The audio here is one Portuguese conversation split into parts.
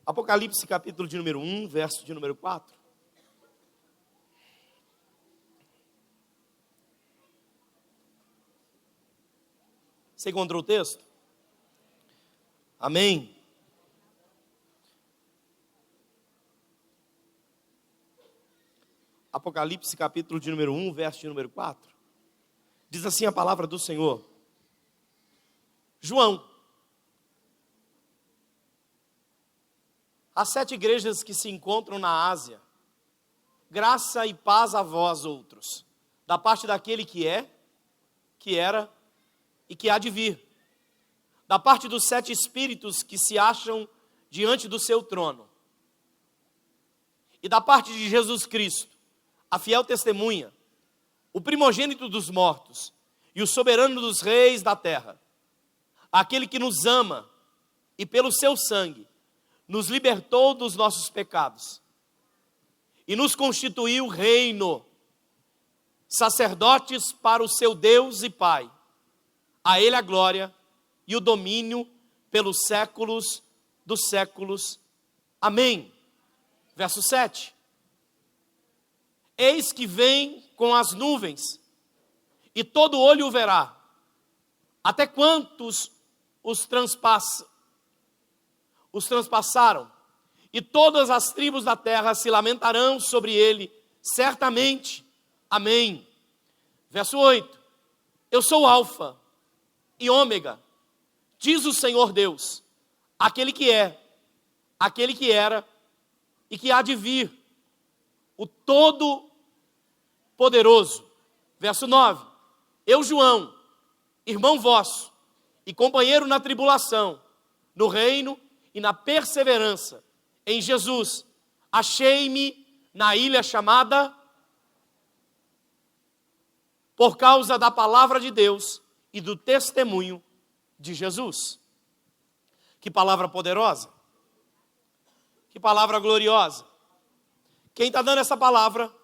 Apocalipse capítulo de número 1, verso de número 4. Você encontrou o texto? Amém? Apocalipse capítulo de número 1, verso de número 4. Diz assim a palavra do Senhor. João, as 7 igrejas que se encontram na Ásia, graça e paz a vós outros, da parte daquele que é, que era e que há de vir, da parte dos 7 espíritos que se acham diante do seu trono, e da parte de Jesus Cristo, a fiel testemunha, o primogênito dos mortos e o soberano dos reis da terra, aquele que nos ama e pelo seu sangue nos libertou dos nossos pecados e nos constituiu reino, sacerdotes para o seu Deus e Pai. A Ele a glória e o domínio pelos séculos dos séculos. Amém. Verso 7. Eis que vem com as nuvens, e todo olho o verá, até quantos os transpassaram, e todas as tribos da terra se lamentarão sobre ele, certamente. Amém. Verso 8. Eu sou o Alfa e Ômega, diz o Senhor Deus, aquele que é, aquele que era e que há de vir, o Todo-Poderoso. Verso 9. Eu, João, irmão vosso e companheiro na tribulação, no reino e na perseverança em Jesus, achei-me na ilha chamada por causa da palavra de Deus e do testemunho de Jesus. Que palavra poderosa, que palavra gloriosa. Quem está dando essa palavra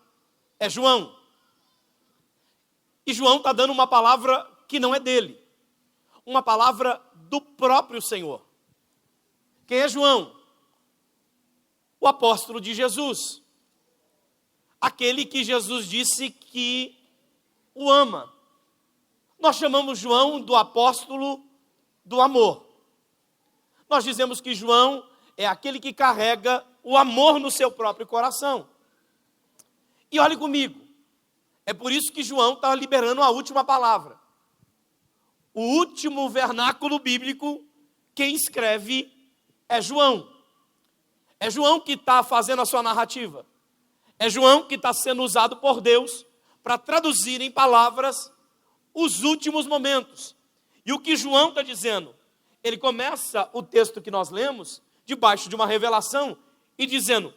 é João. E João está dando uma palavra que não é dele, uma palavra do próprio Senhor. Quem é João? O apóstolo de Jesus, aquele que Jesus disse que o ama. Nós chamamos João do apóstolo do amor. Nós dizemos que João é aquele que carrega o amor no seu próprio coração. E olhe comigo, é por isso que João está liberando a última palavra. O último vernáculo bíblico, quem escreve é João. É João que está fazendo a sua narrativa. É João que está sendo usado por Deus para traduzir em palavras os últimos momentos. E o que João está dizendo? Ele começa o texto que nós lemos debaixo de uma revelação e dizendo,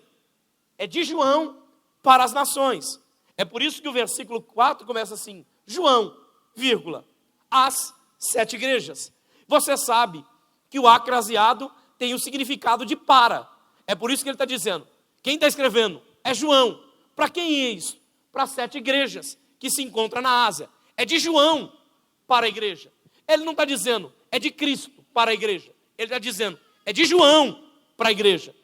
é de João para as nações. É por isso que o versículo 4 começa assim, João, vírgula, as 7 igrejas. Você sabe que o acraseado tem o significado de para. É por isso que ele está dizendo, quem está escrevendo é João. Para quem é isso? Para as 7 igrejas que se encontram na Ásia. É de João para a igreja. Ele não está dizendo, é de Cristo para a igreja. Ele está dizendo, é de João para a igreja.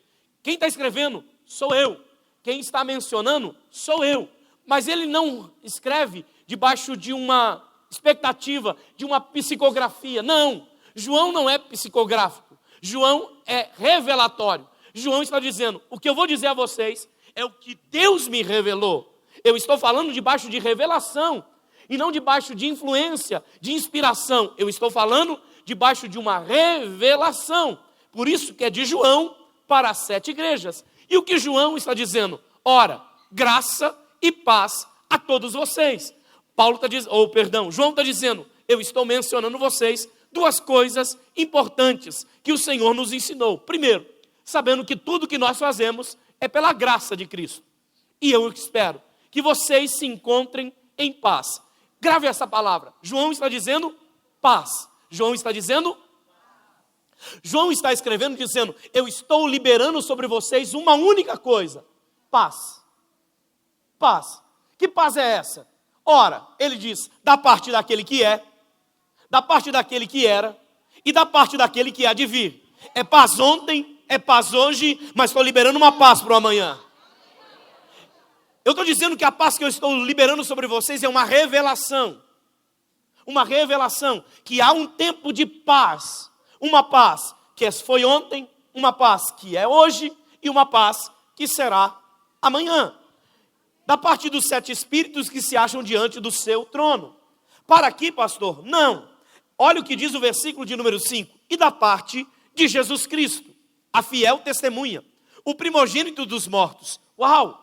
Quem está escrevendo sou eu. Quem está mencionando sou eu. Mas ele não escreve debaixo de uma expectativa, de uma psicografia. Não, João não é psicográfico. João é revelatório. João está dizendo, o que eu vou dizer a vocês é o que Deus me revelou. Eu estou falando debaixo de revelação e não debaixo de influência, de inspiração. Eu estou falando debaixo de uma revelação. Por isso que é de João para as 7 igrejas. E o que João está dizendo? Ora, graça e paz a todos vocês. João está dizendo, eu estou mencionando vocês 2 coisas importantes que o Senhor nos ensinou. Primeiro, sabendo que tudo que nós fazemos é pela graça de Cristo. E eu espero que vocês se encontrem em paz. Grave essa palavra. João está dizendo paz. João está escrevendo dizendo, eu estou liberando sobre vocês uma única coisa. Paz. Paz. Que paz é essa? Ora, ele diz, da parte daquele que é, da parte daquele que era e da parte daquele que há de vir. É paz ontem, é paz hoje, mas estou liberando uma paz para o amanhã. Eu estou dizendo que a paz que eu estou liberando sobre vocês é uma revelação. Uma revelação que há um tempo de paz. Uma paz que foi ontem, uma paz que é hoje e uma paz que será amanhã. Da parte dos 7 espíritos que se acham diante do seu trono. Para aqui, pastor? Não. Olha o que diz o versículo de número 5. E da parte de Jesus Cristo, a fiel testemunha, o primogênito dos mortos. Uau!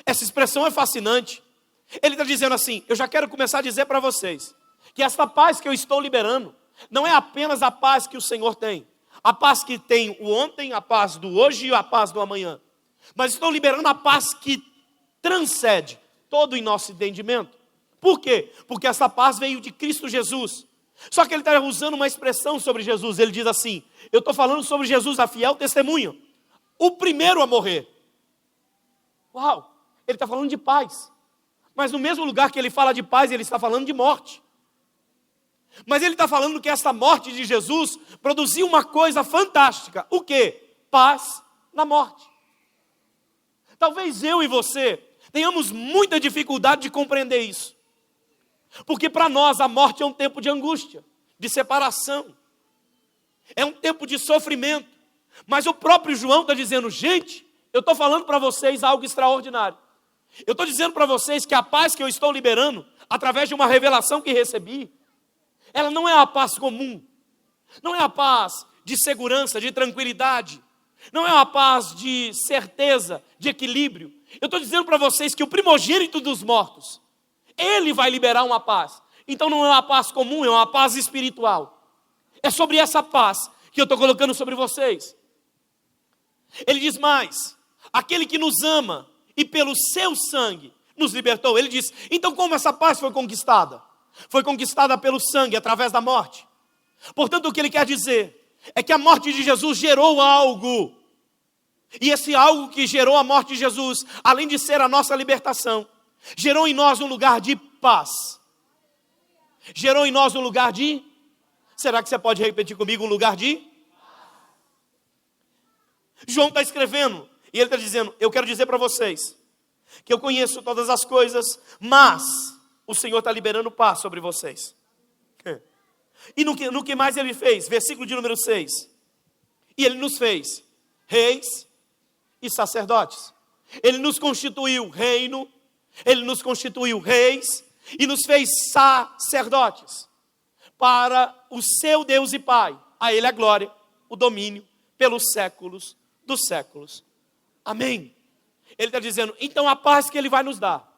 Essa expressão é fascinante. Ele está dizendo assim, eu já quero começar a dizer para vocês, que esta paz que eu estou liberando, não é apenas a paz que o Senhor tem. A paz que tem o ontem, a paz do hoje e a paz do amanhã. Mas estou liberando a paz que transcende todo o nosso entendimento. Por quê? Porque essa paz veio de Cristo Jesus. Só que ele está usando uma expressão sobre Jesus. Ele diz assim, eu estou falando sobre Jesus, a fiel testemunha. O primeiro a morrer. Uau! Ele está falando de paz. Mas no mesmo lugar que ele fala de paz, ele está falando de morte. Mas ele está falando que essa morte de Jesus produziu uma coisa fantástica. O quê? Paz na morte. Talvez eu e você tenhamos muita dificuldade de compreender isso. Porque para nós a morte é um tempo de angústia, de separação. É um tempo de sofrimento. Mas o próprio João está dizendo, gente, eu estou falando para vocês algo extraordinário. Eu estou dizendo para vocês que a paz que eu estou liberando, através de uma revelação que recebi, ela não é a paz comum, não é a paz de segurança, de tranquilidade, não é a paz de certeza, de equilíbrio. Eu estou dizendo para vocês que o primogênito dos mortos, ele vai liberar uma paz. Então não é uma paz comum, é uma paz espiritual. É sobre essa paz que eu estou colocando sobre vocês. Ele diz mais, aquele que nos ama e pelo seu sangue nos libertou. Ele diz, então como essa paz foi conquistada? Foi conquistada pelo sangue, através da morte. Portanto, o que ele quer dizer é que a morte de Jesus gerou algo. E esse algo que gerou a morte de Jesus, além de ser a nossa libertação, gerou em nós um lugar de paz. Gerou em nós um lugar de... Será que você pode repetir comigo um lugar de... João está escrevendo, e ele está dizendo, eu quero dizer para vocês, que eu conheço todas as coisas, mas o Senhor está liberando paz sobre vocês. E no que mais ele fez? Versículo de número 6. E ele nos fez reis e sacerdotes. Ele nos constituiu reino, ele nos constituiu reis e nos fez sacerdotes para o seu Deus e Pai. A ele a glória, o domínio pelos séculos dos séculos. Amém. Ele está dizendo, então a paz que ele vai nos dar,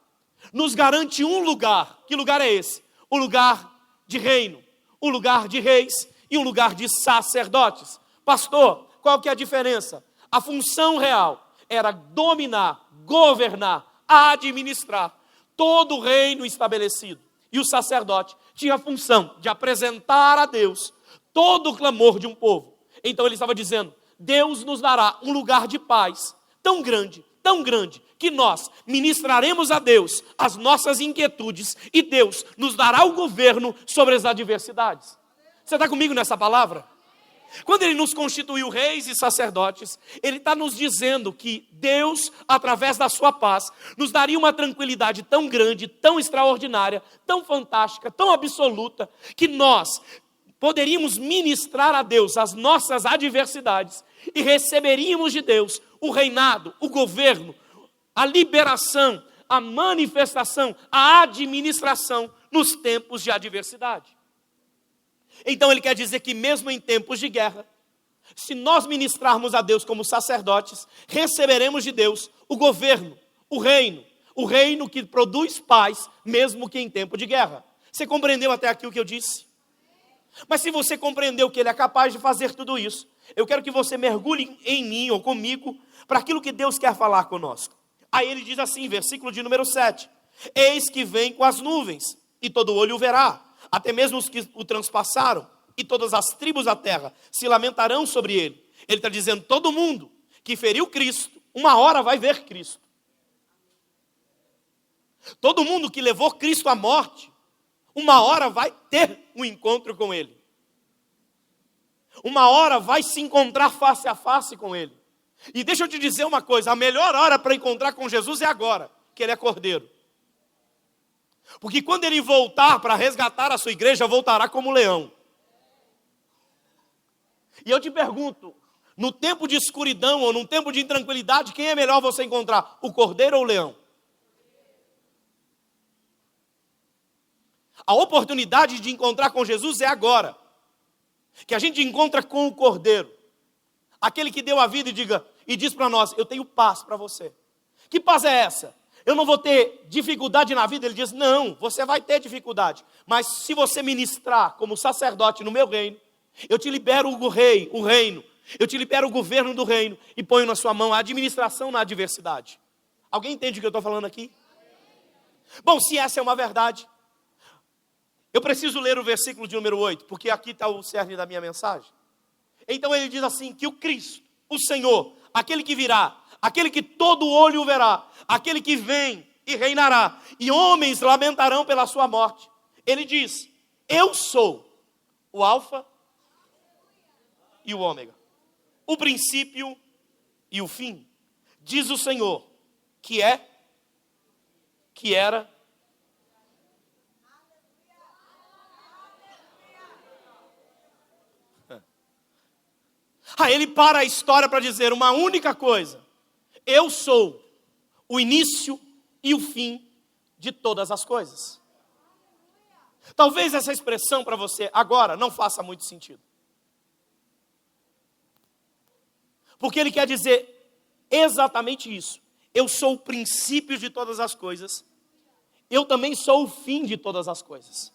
nos garante um lugar. Que lugar é esse? Um lugar de reino, um lugar de reis e um lugar de sacerdotes. Pastor, qual que é a diferença? A função real era dominar, governar, administrar todo o reino estabelecido. E o sacerdote tinha a função de apresentar a Deus todo o clamor de um povo. Então ele estava dizendo, Deus nos dará um lugar de paz tão grande, que nós ministraremos a Deus as nossas inquietudes e Deus nos dará o governo sobre as adversidades. Você está comigo nessa palavra? Quando ele nos constituiu reis e sacerdotes, ele está nos dizendo que Deus, através da sua paz, nos daria uma tranquilidade tão grande, tão extraordinária, tão fantástica, tão absoluta, que nós poderíamos ministrar a Deus as nossas adversidades e receberíamos de Deus o reinado, o governo, a liberação, a manifestação, a administração nos tempos de adversidade. Então ele quer dizer que mesmo em tempos de guerra, se nós ministrarmos a Deus como sacerdotes, receberemos de Deus o governo, o reino que produz paz, mesmo que em tempo de guerra. Você compreendeu até aqui o que eu disse? Mas se você compreendeu que ele é capaz de fazer tudo isso, eu quero que você mergulhe em mim ou comigo para aquilo que Deus quer falar conosco. Aí ele diz assim, versículo de número 7. Eis que vem com as nuvens, e todo olho o verá, até mesmo os que o transpassaram, e todas as tribos da terra se lamentarão sobre ele. Ele está dizendo, todo mundo que feriu Cristo, uma hora vai ver Cristo. Todo mundo que levou Cristo à morte, uma hora vai ter um encontro com ele. uma hora vai se encontrar face a face com Ele. E deixa eu te dizer uma coisa, a melhor hora para encontrar com Jesus é agora, que Ele é Cordeiro. Porque quando Ele voltar para resgatar a sua igreja, voltará como leão. E eu te pergunto, no tempo de escuridão ou num tempo de intranquilidade, quem é melhor você encontrar, o Cordeiro ou o leão? A oportunidade de encontrar com Jesus é agora. Que a gente encontra com o Cordeiro. Aquele que deu a vida e diz para nós, eu tenho paz para você. Que paz é essa? Eu não vou ter dificuldade na vida? Ele diz, não, você vai ter dificuldade. Mas se você ministrar como sacerdote no meu reino, eu te libero o reino. Eu te libero o governo do reino e ponho na sua mão a administração na adversidade. Alguém entende o que eu estou falando aqui? Bom, se essa é uma verdade, eu preciso ler o versículo de número 8, porque aqui está o cerne da minha mensagem. Então ele diz assim, que o Cristo, o Senhor, aquele que virá, aquele que todo olho verá, aquele que vem e reinará, e homens lamentarão pela sua morte. Ele diz, eu sou o Alfa e o Ômega, o princípio e o fim. Diz o Senhor, que é, que era, ele para a história para dizer uma única coisa: eu sou o início e o fim de todas as coisas. Talvez essa expressão para você agora não faça muito sentido, porque ele quer dizer exatamente isso. Eu sou o princípio de todas as coisas, eu também sou o fim de todas as coisas.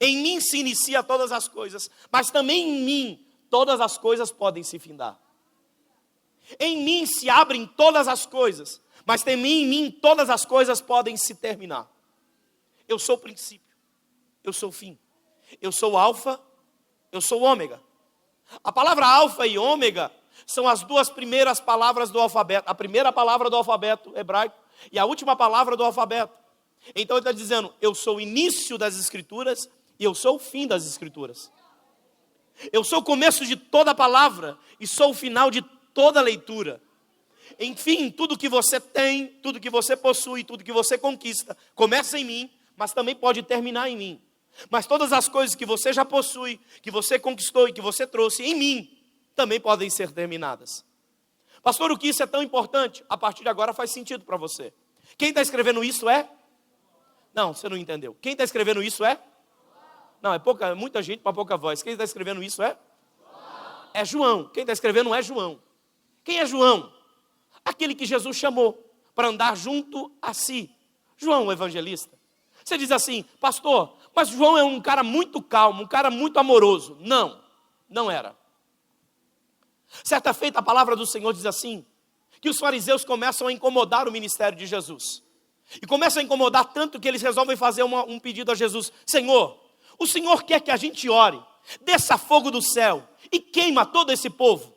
Em mim se inicia todas as coisas, mas também em mim todas as coisas podem se findar. Em mim se abrem todas as coisas, mas também em mim todas as coisas podem se terminar. Eu sou o princípio, eu sou o fim. Eu sou o alfa, eu sou o ômega. A palavra alfa e ômega são as duas primeiras palavras do alfabeto. A primeira palavra do alfabeto hebraico e a última palavra do alfabeto. Então ele está dizendo, eu sou o início das escrituras e eu sou o fim das escrituras. Eu sou o começo de toda palavra e sou o final de toda leitura. Enfim, tudo que você tem, tudo que você possui, tudo que você conquista, começa em mim, mas também pode terminar em mim. Mas todas as coisas que você já possui, que você conquistou e que você trouxe em mim, também podem ser terminadas. Pastor, o que isso é tão importante? A partir de agora faz sentido para você. Quem está escrevendo isso é? Não, você não entendeu. Quem está escrevendo isso é? Não, é muita gente para pouca voz. Quem está escrevendo isso é? É João. Quem está escrevendo é João. Quem é João? Aquele que Jesus chamou para andar junto a si. João, o evangelista. Você diz assim, pastor, mas João é um cara muito calmo, um cara muito amoroso. Não, não era. Certa feita a palavra do Senhor diz assim, que os fariseus começam a incomodar o ministério de Jesus. E começam a incomodar tanto que eles resolvem fazer um pedido a Jesus. Senhor, o Senhor quer que a gente ore, desça fogo do céu e queima todo esse povo.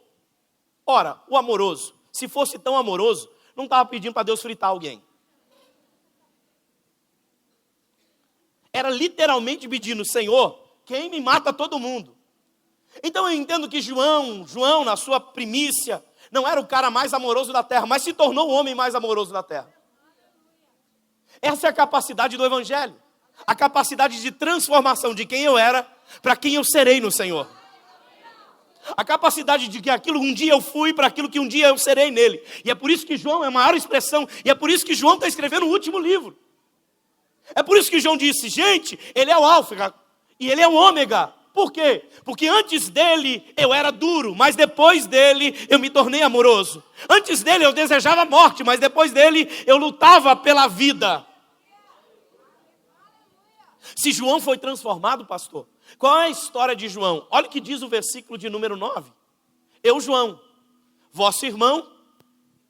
Ora, o amoroso, se fosse tão amoroso, não estava pedindo para Deus fritar alguém. Era literalmente pedindo, Senhor, queima e mata todo mundo. Então eu entendo que João, na sua primícia, não era o cara mais amoroso da terra, mas se tornou o homem mais amoroso da terra. Essa é a capacidade do evangelho. A capacidade de transformação de quem eu era para quem eu serei no Senhor. A capacidade de que aquilo um dia eu fui para aquilo que um dia eu serei nele. E é por isso que João é a maior expressão. E é por isso que João está escrevendo o último livro. É por isso que João disse, gente, ele é o alfa e ele é o ômega. Por quê? Porque antes dele eu era duro, mas depois dele eu me tornei amoroso. Antes dele eu desejava a morte, mas depois dele eu lutava pela vida. Se João foi transformado, pastor, qual é a história de João? Olha o que diz o versículo de número 9. Eu, João, vosso irmão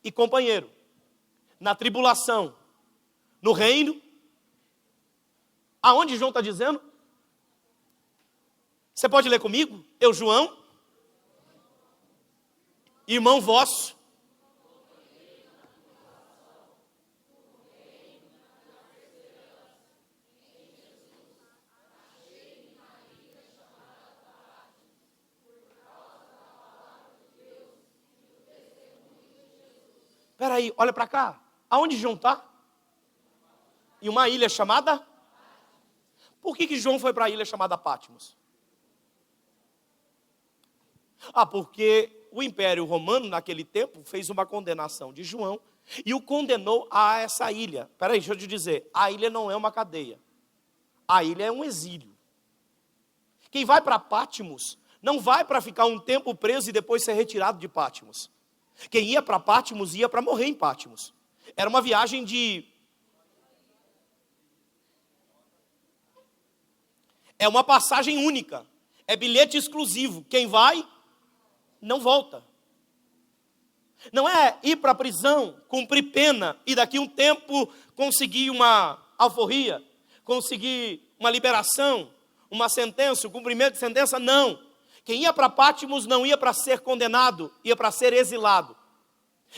e companheiro, na tribulação, no reino. Aonde João está dizendo? Você pode ler comigo? Eu, João, irmão vosso, espera aí, olha para cá. Aonde João está? Em uma ilha chamada? Por que João foi para a ilha chamada Patmos? Porque o Império Romano, naquele tempo, fez uma condenação de João e o condenou a essa ilha. Espera aí, deixa eu te dizer, a ilha não é uma cadeia. A ilha é um exílio. Quem vai para Patmos não vai para ficar um tempo preso e depois ser retirado de Patmos. Quem ia para Patmos ia para morrer em Patmos. Era uma viagem de... É uma passagem única. É bilhete exclusivo. Quem vai, não volta. Não é ir para a prisão, cumprir pena e daqui a um tempo conseguir uma alforria, conseguir uma liberação, uma sentença, o cumprimento de sentença, não. Quem ia para Patmos não ia para ser condenado, ia para ser exilado.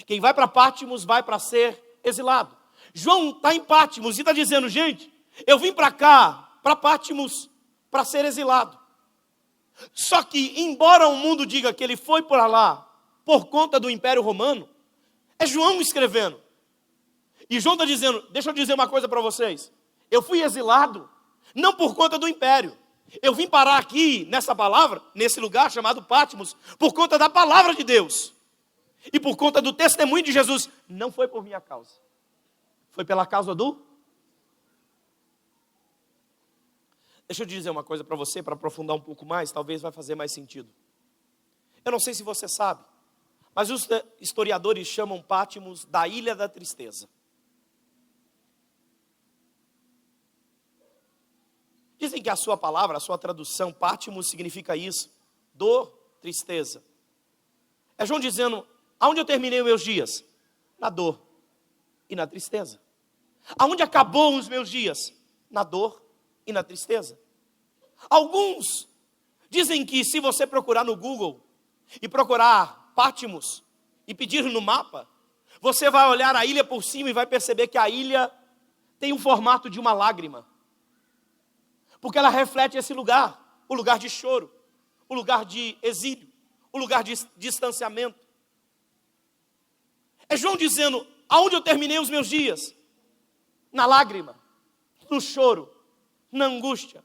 Quem vai para Patmos vai para ser exilado. João está em Patmos e está dizendo, gente, eu vim para cá, para Patmos, para ser exilado. Só que, embora o mundo diga que ele foi para lá por conta do Império Romano, é João escrevendo. E João está dizendo, deixa eu dizer uma coisa para vocês. Eu fui exilado, não por conta do Império. Eu vim parar aqui, nessa palavra, nesse lugar chamado Patmos, por conta da palavra de Deus. E por conta do testemunho de Jesus. Não foi por minha causa. Foi pela causa do... Deixa eu dizer uma coisa para você, para aprofundar um pouco mais, talvez vai fazer mais sentido. Eu não sei se você sabe, mas os historiadores chamam Patmos da Ilha da Tristeza. Dizem que a sua palavra, a sua tradução, Patmos, significa isso, dor, tristeza. É João dizendo, aonde eu terminei os meus dias? Na dor e na tristeza. Aonde acabou os meus dias? Na dor e na tristeza. Alguns dizem que se você procurar no Google e procurar Patmos e pedir no mapa, você vai olhar a ilha por cima e vai perceber que a ilha tem o formato de uma lágrima. Porque ela reflete esse lugar, o lugar de choro, o lugar de exílio, o lugar de distanciamento. É João dizendo, aonde eu terminei os meus dias? Na lágrima, no choro, na angústia,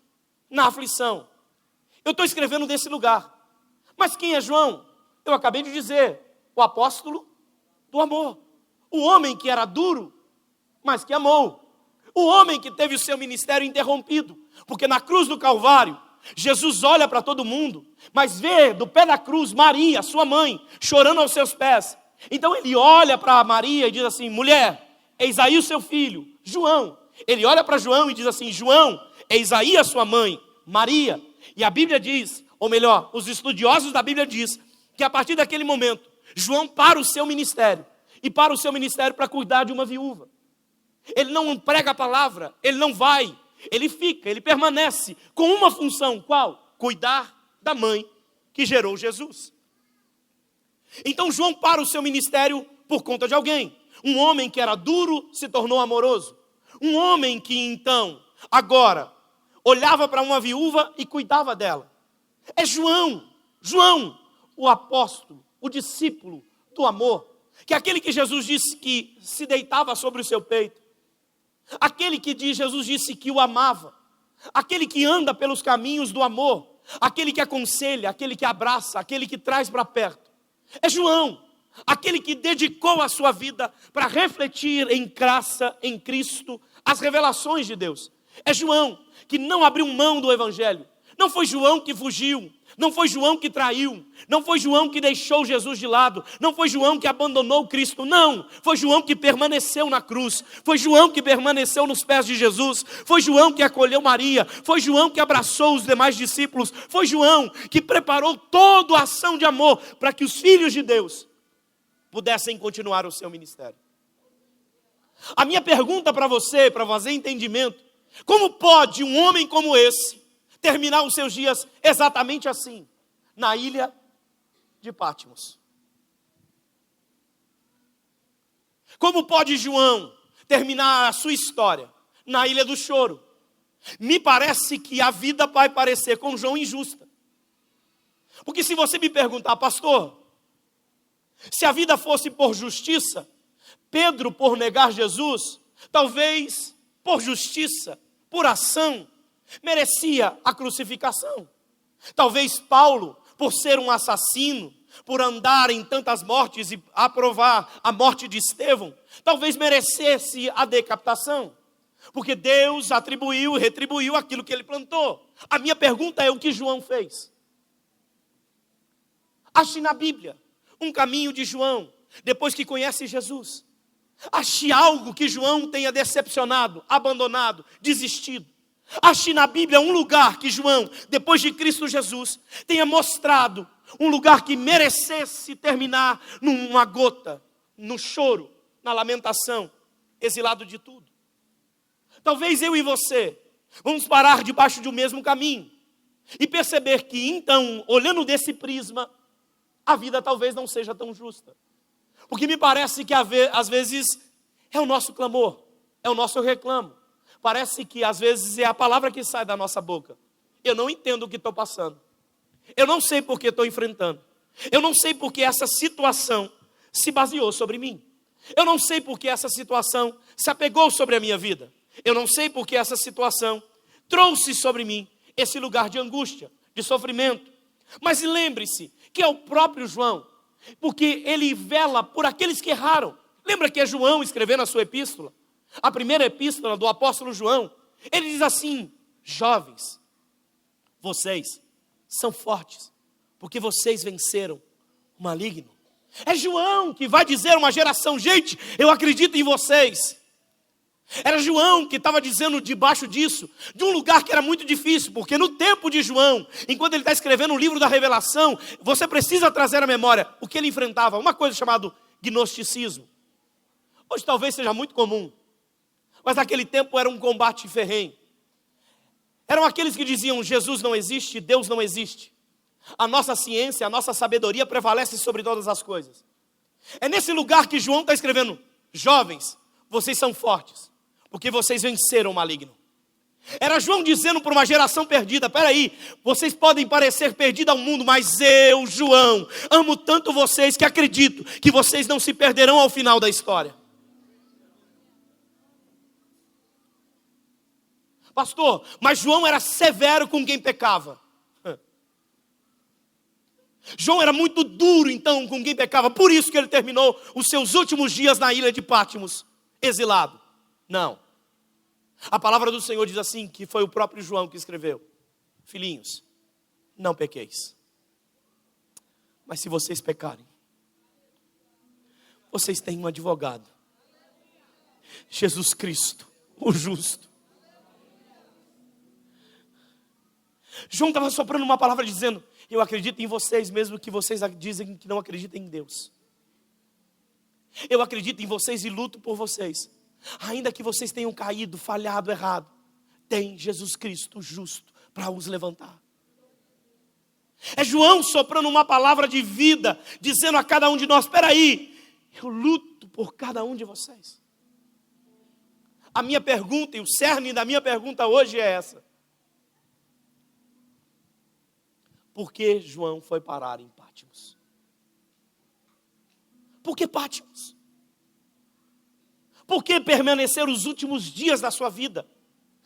na aflição. Eu estou escrevendo desse lugar. Mas quem é João? Eu acabei de dizer, o apóstolo do amor. O homem que era duro, mas que amou. O homem que teve o seu ministério interrompido. Porque na cruz do Calvário, Jesus olha para todo mundo, mas vê do pé da cruz Maria, sua mãe, chorando aos seus pés. Então ele olha para Maria e diz assim, mulher, eis aí o seu filho, João. Ele olha para João e diz assim, João, eis aí a sua mãe, Maria. E a Bíblia diz, ou melhor, os estudiosos da Bíblia diz, que a partir daquele momento, João para o seu ministério. E para o seu ministério para cuidar de uma viúva. Ele não prega a palavra, ele não vai, ele fica, ele permanece com uma função, qual? Cuidar da mãe que gerou Jesus. Então João para o seu ministério por conta de alguém. Um homem que era duro se tornou amoroso. Um homem que então, agora, olhava para uma viúva e cuidava dela. É João, o apóstolo, o discípulo do amor. Que é aquele que Jesus disse que se deitava sobre o seu peito. Aquele que Jesus disse que o amava. Aquele que anda pelos caminhos do amor. Aquele que aconselha, aquele que abraça, aquele que traz para perto. É João, aquele que dedicou a sua vida para refletir em graça, em Cristo, as revelações de Deus. É João que não abriu mão do Evangelho. Não foi João que fugiu, não foi João que traiu, não foi João que deixou Jesus de lado, não foi João que abandonou Cristo, não. Foi João que permaneceu na cruz, foi João que permaneceu nos pés de Jesus, foi João que acolheu Maria, foi João que abraçou os demais discípulos, foi João que preparou toda a ação de amor para que os filhos de Deus pudessem continuar o seu ministério. A minha pergunta para você, para fazer entendimento, como pode um homem como esse terminar os seus dias exatamente assim, na ilha de Patmos? Como pode João terminar a sua história na ilha do choro? Me parece que a vida vai parecer com João injusta. Porque se você me perguntar, pastor, se a vida fosse por justiça, Pedro, por negar Jesus, talvez por justiça, por ação, merecia a crucificação. Talvez Paulo, por ser um assassino, por andar em tantas mortes e aprovar a morte de Estevão, talvez merecesse a decapitação. Porque Deus atribuiu e retribuiu aquilo que ele plantou. A minha pergunta é: o que João fez? Ache na Bíblia um caminho de João, depois que conhece Jesus. Ache algo que João tenha decepcionado, abandonado, desistido. Ache na Bíblia um lugar que João, depois de Cristo Jesus, tenha mostrado um lugar que merecesse terminar numa gota, no choro, na lamentação, exilado de tudo. Talvez eu e você vamos parar debaixo de um mesmo caminho e perceber que, então, olhando desse prisma, a vida talvez não seja tão justa. Porque me parece que às vezes é o nosso clamor, é o nosso reclamo. Parece que às vezes é a palavra que sai da nossa boca. Eu não entendo o que estou passando. Eu não sei por que estou enfrentando. Eu não sei por que essa situação se baseou sobre mim. Eu não sei por que essa situação se apegou sobre a minha vida. Eu não sei por que essa situação trouxe sobre mim esse lugar de angústia, de sofrimento. Mas lembre-se que é o próprio João, porque ele vela por aqueles que erraram. Lembra que é João escrevendo a sua epístola? A primeira epístola do apóstolo João. Ele diz assim: jovens, vocês são fortes, porque vocês venceram o maligno. É João que vai dizer a uma geração: gente, eu acredito em vocês. Era João que estava dizendo debaixo disso, de um lugar que era muito difícil, porque no tempo de João, enquanto ele está escrevendo o livro da Revelação, você precisa trazer à memória o que ele enfrentava, uma coisa chamada gnosticismo. Hoje talvez seja muito comum, mas naquele tempo era um combate ferrenho. Eram aqueles que diziam: Jesus não existe, Deus não existe. A nossa ciência, a nossa sabedoria prevalece sobre todas as coisas. É nesse lugar que João está escrevendo: jovens, vocês são fortes, porque vocês venceram o maligno. Era João dizendo para uma geração perdida: peraí, vocês podem parecer perdidos ao mundo, mas eu, João, amo tanto vocês que acredito que vocês não se perderão ao final da história. Pastor, mas João era severo com quem pecava. João era muito duro então com quem pecava, por isso que ele terminou os seus últimos dias na ilha de Patmos, exilado. Não. A palavra do Senhor diz assim, que foi o próprio João que escreveu: filhinhos, não pequeis. Mas se vocês pecarem, vocês têm um advogado, Jesus Cristo, o justo. João estava soprando uma palavra dizendo: eu acredito em vocês, mesmo que vocês dizem que não acreditem em Deus. Eu acredito em vocês e luto por vocês. Ainda que vocês tenham caído, falhado, errado, tem Jesus Cristo justo para os levantar. É João soprando uma palavra de vida, dizendo a cada um de nós: espera aí, eu luto por cada um de vocês. A minha pergunta, e o cerne da minha pergunta hoje é essa: por que João foi parar em Patmos? Por que Patmos? Por que permanecer os últimos dias da sua vida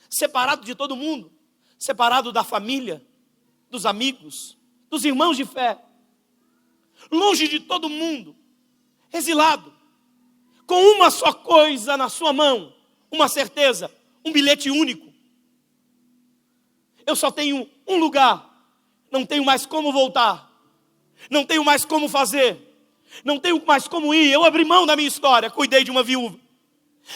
separado de todo mundo, separado da família, dos amigos, dos irmãos de fé, longe de todo mundo, exilado, com uma só coisa na sua mão, uma certeza, um bilhete único? Eu só tenho um lugar, não tenho mais como voltar, não tenho mais como fazer, não tenho mais como ir. Eu abri mão da minha história, cuidei de uma viúva.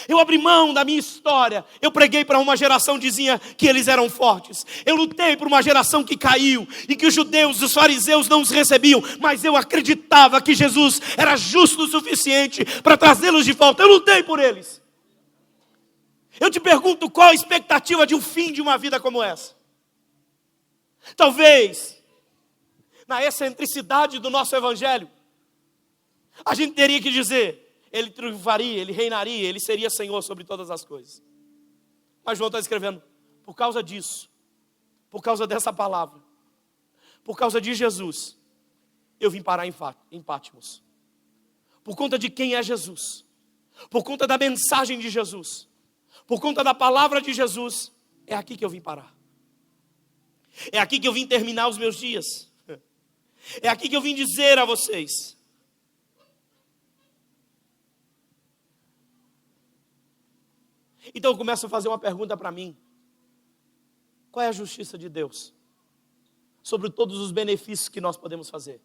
Eu abri mão da minha história. Eu preguei para uma geração que dizia que eles eram fortes. Eu lutei por uma geração que caiu e que os judeus, os fariseus não os recebiam, mas eu acreditava que Jesus era justo o suficiente para trazê-los de volta. Eu lutei por eles. Eu te pergunto, qual a expectativa de um fim de uma vida como essa? Talvez, na excentricidade do nosso evangelho, a gente teria que dizer: ele triunfaria, ele reinaria, ele seria Senhor sobre todas as coisas. Mas João está escrevendo: por causa disso, por causa dessa palavra, por causa de Jesus, eu vim parar em Patmos. Por conta de quem é Jesus, por conta da mensagem de Jesus, por conta da palavra de Jesus, é aqui que eu vim parar. É aqui que eu vim terminar os meus dias. É aqui que eu vim dizer a vocês: então eu começo a fazer uma pergunta para mim: qual é a justiça de Deus sobre todos os benefícios que nós podemos fazer?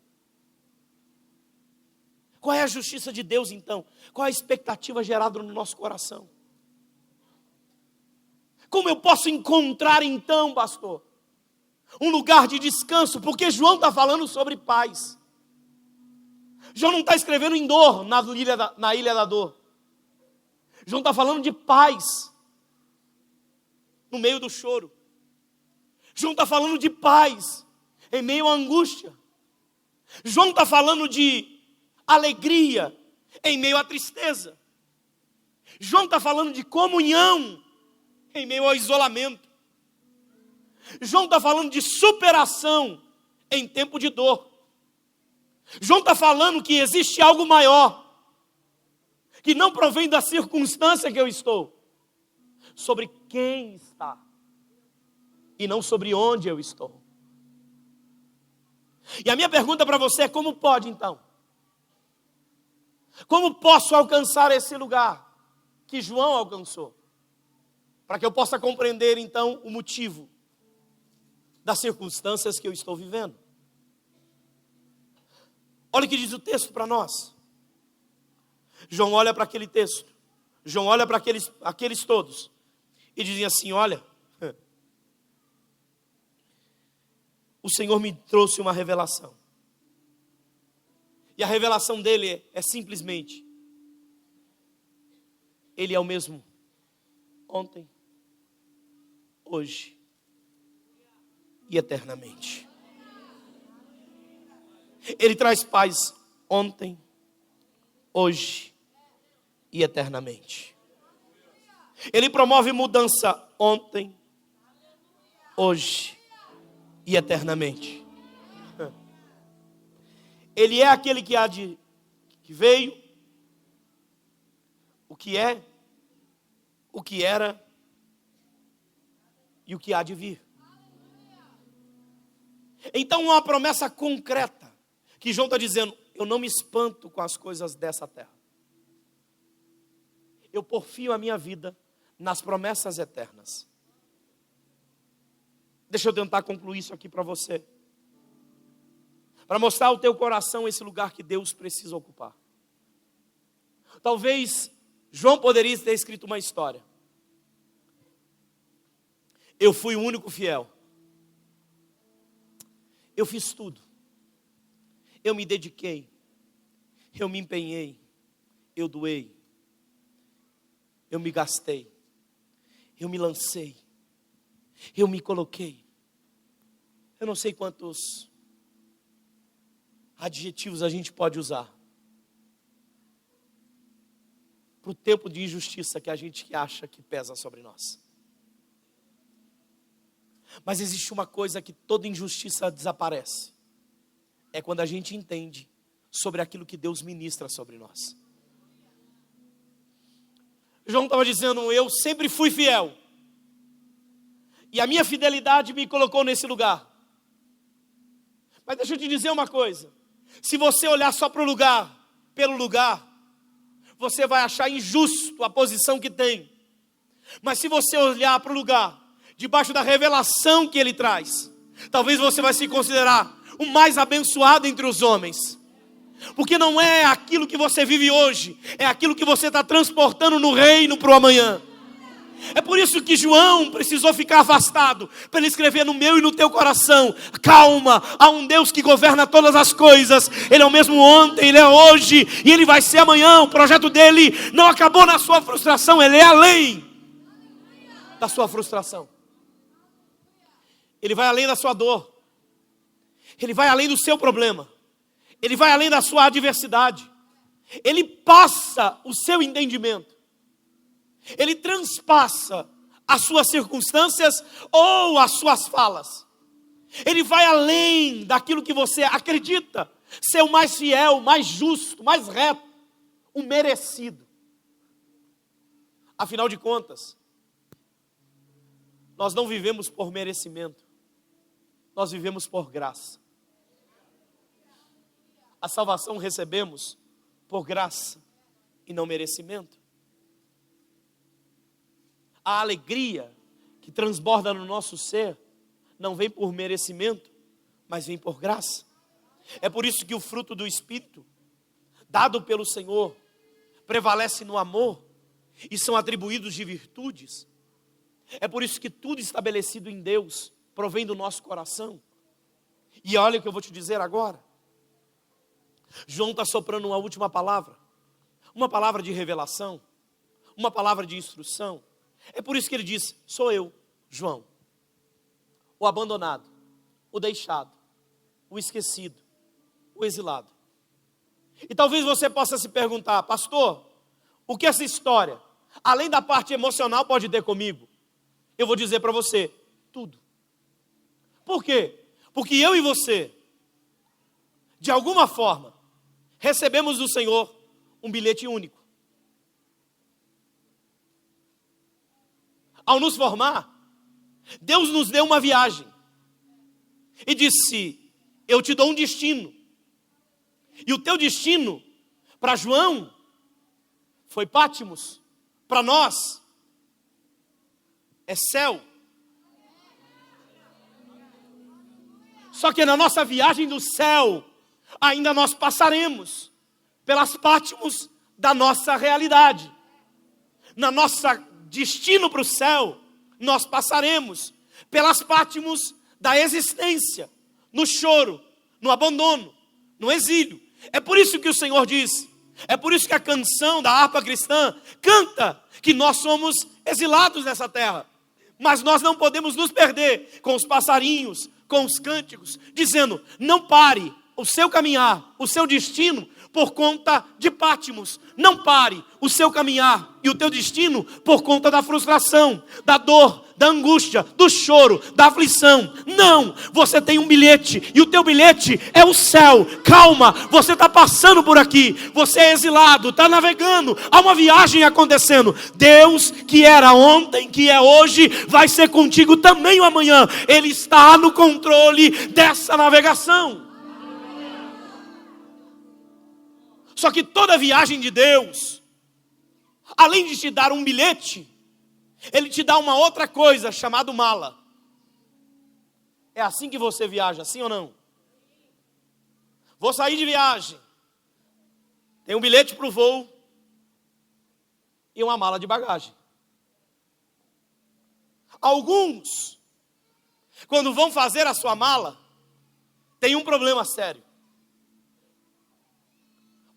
Qual é a justiça de Deus então? Qual é a expectativa gerada no nosso coração? Como eu posso encontrar então, pastor, um lugar de descanso? Porque João está falando sobre paz. João não está escrevendo em dor, na ilha da dor. João está falando de paz no meio do choro. João está falando de paz em meio à angústia. João está falando de alegria em meio à tristeza. João está falando de comunhão em meio ao isolamento. João está falando de superação em tempo de dor. João está falando que existe algo maior, que não provém da circunstância que eu estou, sobre quem está, e não sobre onde eu estou. E a minha pergunta para você é: como pode então? Como posso alcançar esse lugar que João alcançou? Para que eu possa compreender então o motivo das circunstâncias que eu estou vivendo. Olha o que diz o texto para nós. João olha para aquele texto, João olha para aqueles todos, e dizem assim: olha, o Senhor me trouxe uma revelação. E a revelação dele é simplesmente: Ele é o mesmo ontem, hoje e eternamente. Ele traz paz ontem, hoje e eternamente. Ele promove mudança ontem, hoje e eternamente. Ele é aquele que que veio, o que é, o que era e o que há de vir. Então, uma promessa concreta que João está dizendo: eu não me espanto com as coisas dessa terra. Eu porfio a minha vida nas promessas eternas. Deixa eu tentar concluir isso aqui para você, para mostrar ao teu coração esse lugar que Deus precisa ocupar. Talvez João poderia ter escrito uma história: eu fui o único fiel, eu fiz tudo, eu me dediquei, eu me empenhei, eu doei, eu me gastei, eu me lancei, eu me coloquei. Eu não sei quantos adjetivos a gente pode usar para o tempo de injustiça que a gente acha que pesa sobre nós. Mas existe uma coisa que toda injustiça desaparece: é quando a gente entende sobre aquilo que Deus ministra sobre nós. João estava dizendo: eu sempre fui fiel, e a minha fidelidade me colocou nesse lugar. Mas deixa eu te dizer uma coisa: se você olhar só para o lugar, pelo lugar, você vai achar injusto a posição que tem. Mas se você olhar para o lugar, debaixo da revelação que ele traz, talvez você vai se considerar o mais abençoado entre os homens. Porque não é aquilo que você vive hoje, é aquilo que você está transportando no reino para o amanhã. É por isso que João precisou ficar afastado, para ele escrever no meu e no teu coração: calma, há um Deus que governa todas as coisas. Ele é o mesmo ontem, Ele é hoje e Ele vai ser amanhã. O projeto dele não acabou na sua frustração, Ele é além da sua frustração. Ele vai além da sua dor, Ele vai além do seu problema, Ele vai além da sua adversidade. Ele passa o seu entendimento, Ele transpassa as suas circunstâncias ou as suas falas. Ele vai além daquilo que você acredita ser o mais fiel, mais justo, mais reto, o merecido. Afinal de contas, nós não vivemos por merecimento, nós vivemos por graça. A salvação recebemos por graça e não merecimento. A alegria que transborda no nosso ser não vem por merecimento, mas vem por graça. É por isso que o fruto do Espírito, dado pelo Senhor, prevalece no amor e são atribuídos de virtudes. É por isso que tudo estabelecido em Deus provém do nosso coração. E olha o que eu vou te dizer agora. João está soprando uma última palavra, uma palavra de revelação, uma palavra de instrução. É por isso que ele diz: sou eu, João, o abandonado, o deixado, o esquecido, o exilado. E talvez você possa se perguntar: pastor, o que essa história, além da parte emocional, pode ter comigo? Eu vou dizer para você: tudo. Por quê? Porque eu e você, de alguma forma, recebemos do Senhor um bilhete único. Ao nos formar, Deus nos deu uma viagem e disse: eu te dou um destino. E o teu destino, para João, foi Pátimos. Para nós, é céu. Só que na nossa viagem do céu, ainda nós passaremos pelas Pátimos da nossa realidade. Na nossa destino para o céu, nós passaremos pelas Pátimos da existência, no choro, no abandono, no exílio. É por isso que o Senhor diz, é por isso que a canção da harpa cristã canta que nós somos exilados nessa terra. Mas nós não podemos nos perder com os passarinhos, com os cânticos, dizendo: não pare o seu caminhar, o seu destino, por conta de Pátimos. Não pare o seu caminhar e o teu destino por conta da frustração, da dor, da angústia, do choro, da aflição. Não, você tem um bilhete e o teu bilhete é o céu. Calma, você está passando por aqui, você é exilado, está navegando, há uma viagem acontecendo. Deus, que era ontem, que é hoje, vai ser contigo também amanhã. Ele está no controle dessa navegação. Só que toda viagem de Deus, além de te dar um bilhete, Ele te dá uma outra coisa chamada mala. É assim que você viaja, sim ou não? Vou sair de viagem, tem um bilhete para o voo e uma mala de bagagem. Alguns, quando vão fazer a sua mala, tem um problema sério.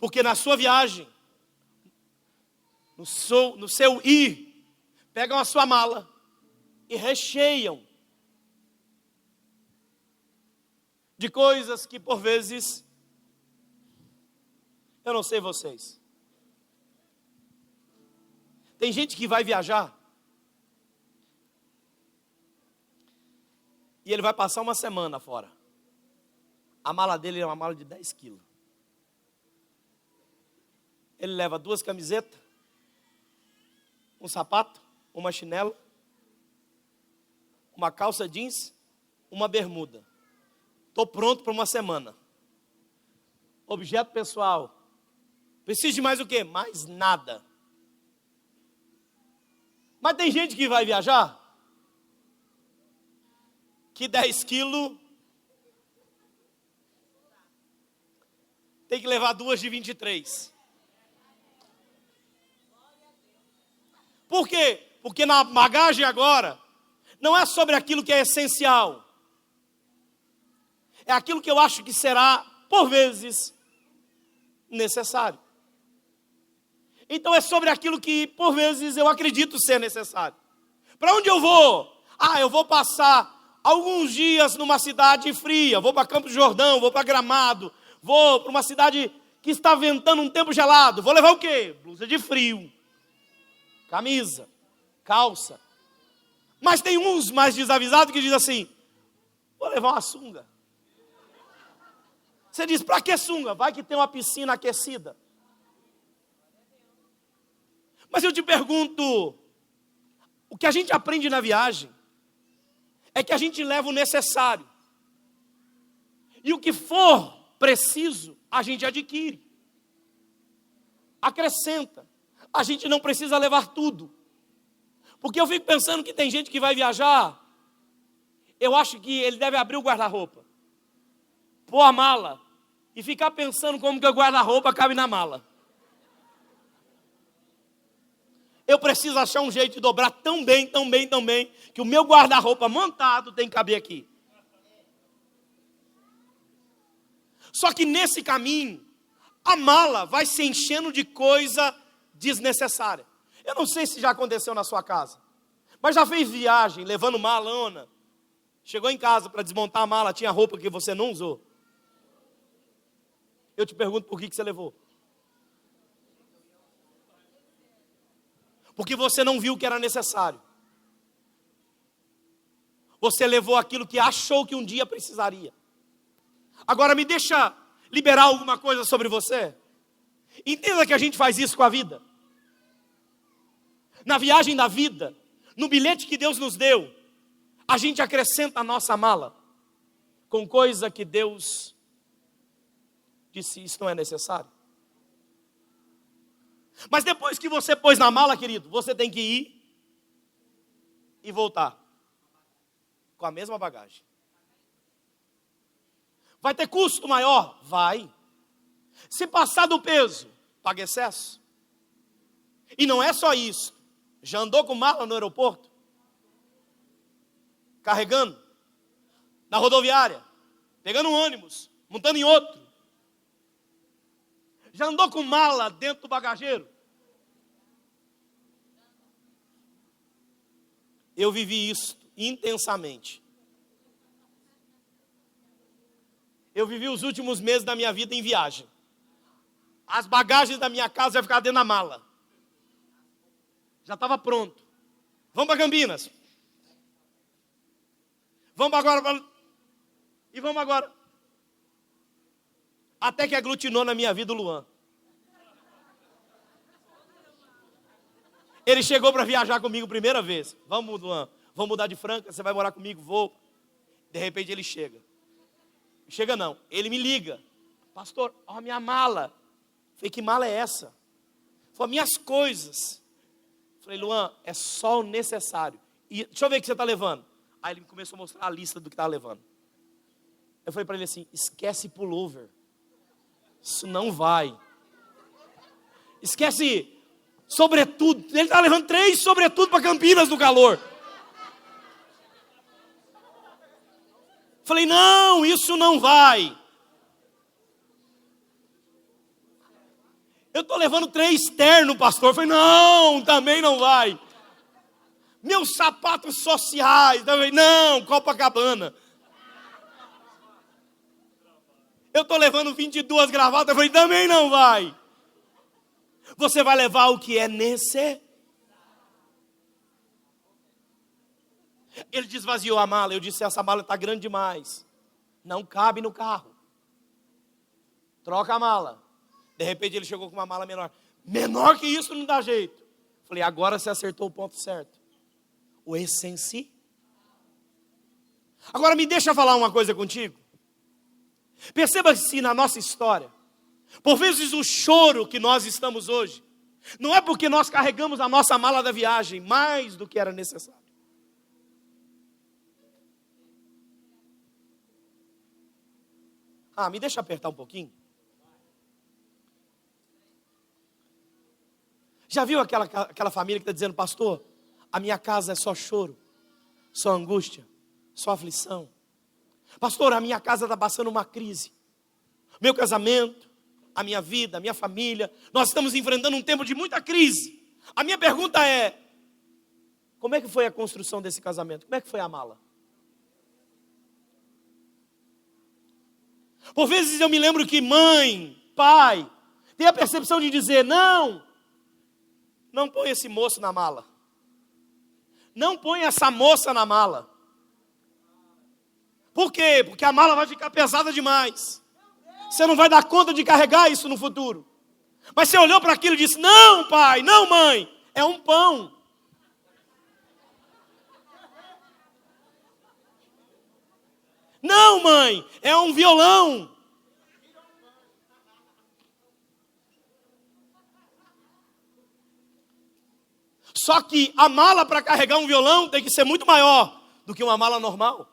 Porque na sua viagem, no seu ir, pegam a sua mala e recheiam de coisas que por vezes, eu não sei vocês. Tem gente que vai viajar e ele vai passar uma semana fora. A mala dele é uma mala de 10 quilos. Ele leva 2 camisetas, um sapato, uma chinela, uma calça jeans, uma bermuda. Estou pronto para uma semana. Objeto pessoal. Preciso de mais o quê? Mais nada. Mas tem gente que vai viajar que 10 quilos tem que levar 2 de 23. Por quê? Porque na bagagem agora não é sobre aquilo que é essencial. É aquilo que eu acho que será, por vezes, necessário. Então é sobre aquilo que, por vezes, eu acredito ser necessário. Para onde eu vou? Eu vou passar alguns dias numa cidade fria. Vou para Campos do Jordão, vou para Gramado. Vou para uma cidade que está ventando um tempo gelado. Vou levar o quê? Blusa de frio, camisa, calça. Mas tem uns mais desavisados que dizem assim: vou levar uma sunga. Você diz: para que sunga? Vai que tem uma piscina aquecida. Mas eu te pergunto, o que a gente aprende na viagem é que a gente leva o necessário. E o que for preciso, a gente adquire. Acrescenta. A gente não precisa levar tudo. Porque eu fico pensando que tem gente que vai viajar, eu acho que ele deve abrir o guarda-roupa, pôr a mala e ficar pensando como que o guarda-roupa cabe na mala. Eu preciso achar um jeito de dobrar tão bem, que o meu guarda-roupa montado tem que caber aqui. Só que nesse caminho, a mala vai se enchendo de coisa desnecessária. Eu não sei se já aconteceu na sua casa, mas já fez viagem levando malona, chegou em casa para desmontar a mala, tinha roupa que você não usou. Eu te pergunto por que você levou. Porque você não viu que era necessário. Você levou aquilo que achou que um dia precisaria. Agora me deixa liberar alguma coisa sobre você. Entenda que a gente faz isso com a vida. Na viagem da vida, no bilhete que Deus nos deu, a gente acrescenta a nossa mala com coisa que Deus disse, isso não é necessário. Mas depois que você pôs na mala, querido, você tem que ir e voltar com a mesma bagagem. Vai ter custo maior? Vai. Se passar do peso, paga excesso. E não é só isso. Já andou com mala no aeroporto? Carregando? Na rodoviária? Pegando um ônibus? Montando em outro? Já andou com mala dentro do bagageiro? Eu vivi isso intensamente. Eu vivi os últimos meses da minha vida em viagem. As bagagens da minha casa iam ficar dentro da mala. Já estava pronto. Vamos para Campinas. Vamos agora. E vamos agora. Até que aglutinou na minha vida o Luan. Ele chegou para viajar comigo primeira vez. Vamos, Luan. Vamos mudar de Franca. Você vai morar comigo? Vou. De repente ele chega. Chega não. Ele me liga. Pastor, olha a minha mala. Falei, que mala é essa? Falei, minhas coisas. Falei, Luan, é só o necessário. E deixa eu ver o que você está levando. Aí ele começou a mostrar a lista do que estava levando. Eu falei para ele assim, esquece pullover. Isso não vai. Esquece sobretudo. Ele estava levando 3 sobretudo para Campinas no calor. Falei, não, isso não vai. Eu estou levando 3 ternos, pastor. Falei, não, também não vai. Meus sapatos sociais, também não, Copacabana. Eu estou levando 22 gravatas. Falei, também não vai. Você vai levar o que é necessário. Ele desvaziou a mala. Eu disse, essa mala está grande demais. Não cabe no carro. Troca a mala. De repente ele chegou com uma mala menor. Menor que isso não dá jeito. Falei, agora você acertou o ponto certo. O essencial. Agora me deixa falar uma coisa contigo. Perceba se na nossa história, por vezes o choro que nós estamos hoje, não é porque nós carregamos a nossa mala da viagem mais do que era necessário. Me deixa apertar um pouquinho. Já viu aquela família que está dizendo, pastor, a minha casa é só choro, só angústia, só aflição. Pastor, a minha casa está passando uma crise. Meu casamento, a minha vida, a minha família, nós estamos enfrentando um tempo de muita crise. A minha pergunta é, como é que foi a construção desse casamento? Como é que foi a mala? Por vezes eu me lembro que mãe, pai, tem a percepção de dizer, não põe esse moço na mala. Não põe essa moça na mala. Por quê? Porque a mala vai ficar pesada demais. Você não vai dar conta de carregar isso no futuro. Mas você olhou para aquilo e disse, não pai, não mãe, é um pão. Não, mãe, é um violão. Só que a mala para carregar um violão tem que ser muito maior do que uma mala normal.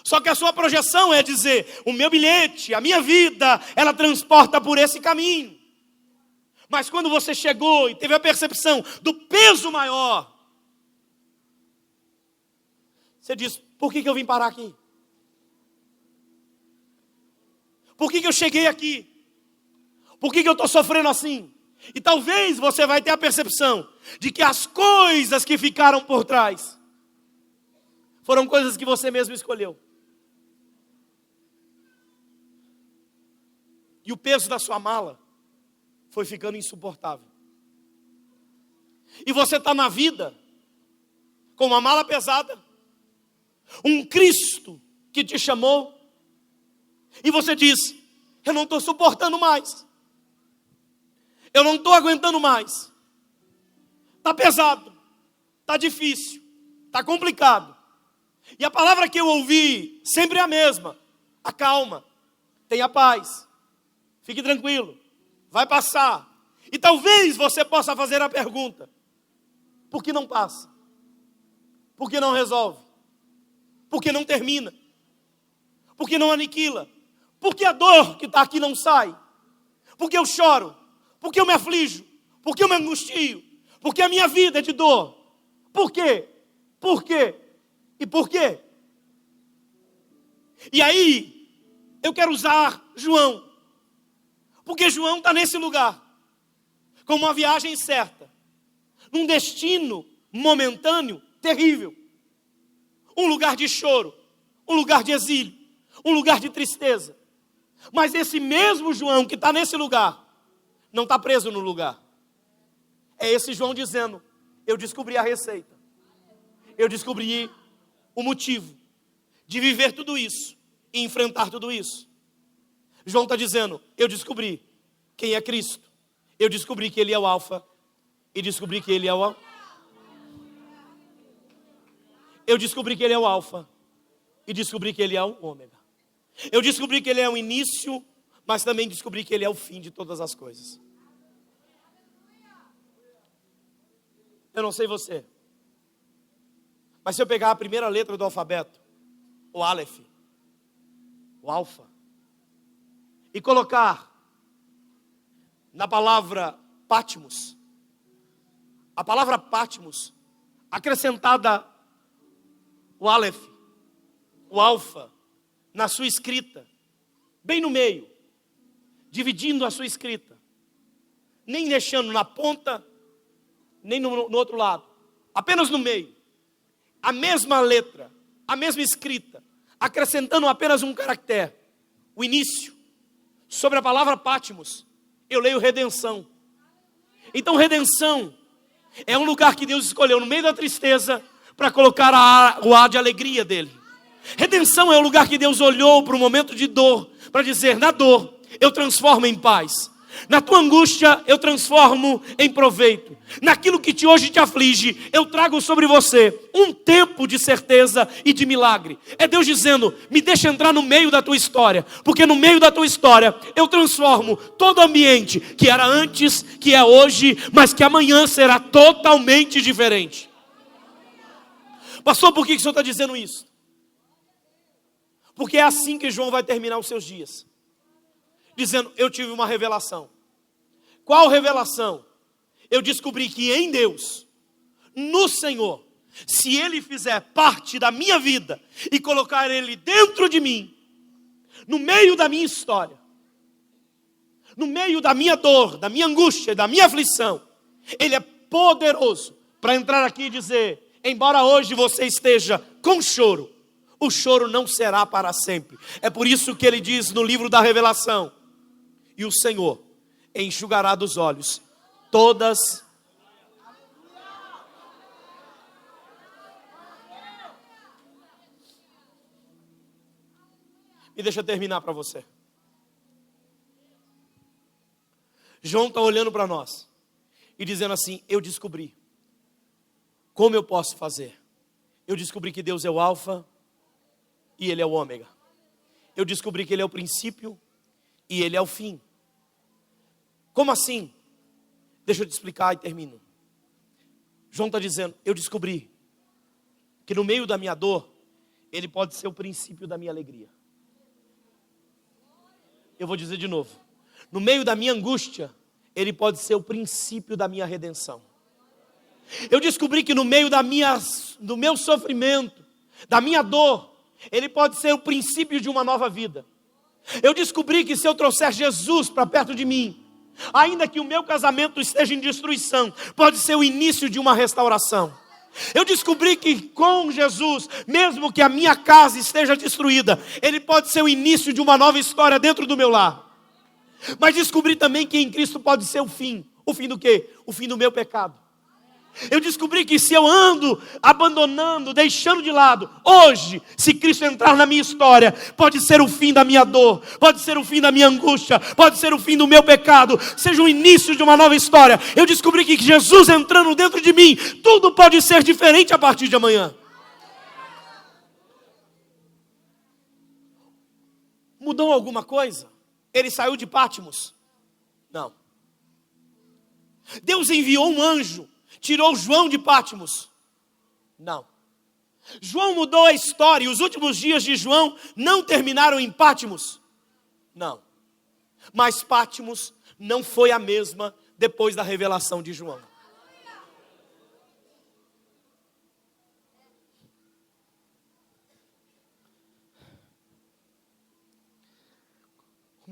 Só que a sua projeção é dizer, o meu bilhete, a minha vida, ela transporta por esse caminho. Mas quando você chegou e teve a percepção do peso maior, você diz, por que eu vim parar aqui? Por que eu cheguei aqui? Por que eu estou sofrendo assim? E talvez você vai ter a percepção de que as coisas que ficaram por trás foram coisas que você mesmo escolheu. E o peso da sua mala foi ficando insuportável. E você está na vida com uma mala pesada, um Cristo que te chamou, e você diz, eu não estou suportando mais. Eu não estou aguentando mais. Está pesado, está difícil, está complicado. E a palavra que eu ouvi sempre é a mesma. Acalma, tenha paz, fique tranquilo, vai passar. E talvez você possa fazer a pergunta, por que não passa? Por que não resolve? Por que não termina? Por que não aniquila? Por que a dor que está aqui não sai? Por que eu choro? Por que eu me aflijo? Por que eu me angustio? Por que a minha vida é de dor? Por quê? Por quê? E por quê? E aí, eu quero usar João. Porque João está nesse lugar. Com uma viagem certa. Num destino momentâneo, terrível. Um lugar de choro. Um lugar de exílio. Um lugar de tristeza. Mas esse mesmo João que está nesse lugar, não está preso no lugar. É esse João dizendo, eu descobri a receita. Eu descobri o motivo de viver tudo isso e enfrentar tudo isso. João está dizendo, eu descobri quem é Cristo. Eu descobri que Ele é o Alfa e descobri que Ele é o... Eu descobri que Ele é o Alfa e descobri que Ele é o Ômega. Eu descobri que Ele é o início, mas também descobri que Ele é o fim de todas as coisas. Eu não sei você, mas se eu pegar a primeira letra do alfabeto, o Aleph, o Alfa, e colocar na palavra Patmos, a palavra Patmos, acrescentada o Aleph, o Alfa, na sua escrita, bem no meio, dividindo a sua escrita, nem deixando na ponta, nem no outro lado, apenas no meio, a mesma letra, a mesma escrita, acrescentando apenas um caractere, o início, sobre a palavra Patmos, eu leio redenção. Então redenção é um lugar que Deus escolheu no meio da tristeza, para colocar o ar de alegria dele. Redenção é o lugar que Deus olhou para o momento de dor, para dizer, na dor eu transformo em paz. Na tua angústia eu transformo em proveito. Naquilo que hoje te aflige, eu trago sobre você um tempo de certeza e de milagre. É Deus dizendo, me deixa entrar no meio da tua história. Porque no meio da tua história, eu transformo todo o ambiente que era antes, que é hoje, mas que amanhã será totalmente diferente. Pastor, por que o senhor está dizendo isso? Porque é assim que João vai terminar os seus dias. Dizendo, eu tive uma revelação. Qual revelação? Eu descobri que em Deus, no Senhor, se Ele fizer parte da minha vida e colocar Ele dentro de mim, no meio da minha história, no meio da minha dor, da minha angústia, da minha aflição, Ele é poderoso para entrar aqui e dizer, embora hoje você esteja com choro, o choro não será para sempre. É por isso que Ele diz no livro da Revelação, e o Senhor enxugará dos olhos todas. E deixa eu terminar para você. João está olhando para nós e dizendo assim: eu descobri. Como eu posso fazer? Eu descobri que Deus é o alfa e Ele é o ômega. Eu descobri que Ele é o princípio e Ele é o fim. Como assim? Deixa eu te explicar e termino. João está dizendo: eu descobri que no meio da minha dor, Ele pode ser o princípio da minha alegria. Eu vou dizer de novo: no meio da minha angústia, Ele pode ser o princípio da minha redenção. Eu descobri que no meio do meu sofrimento, da minha dor, Ele pode ser o princípio de uma nova vida. Eu descobri que se eu trouxer Jesus para perto de mim, ainda que o meu casamento esteja em destruição, pode ser o início de uma restauração. Eu descobri que com Jesus, mesmo que a minha casa esteja destruída, Ele pode ser o início de uma nova história dentro do meu lar. Mas descobri também que em Cristo pode ser o fim. O fim do quê? O fim do meu pecado. Eu descobri que se eu ando abandonando, deixando de lado, hoje, se Cristo entrar na minha história, pode ser o fim da minha dor, pode ser o fim da minha angústia, pode ser o fim do meu pecado, seja o início de uma nova história. Eu descobri que Jesus entrando dentro de mim, tudo pode ser diferente a partir de amanhã. Mudou alguma coisa? Ele saiu de Pátimos? Não. Deus enviou um anjo, tirou João de Pátimos? Não. João mudou a história e os últimos dias de João não terminaram em Pátimos? Não. Mas Pátimos não foi a mesma depois da revelação de João.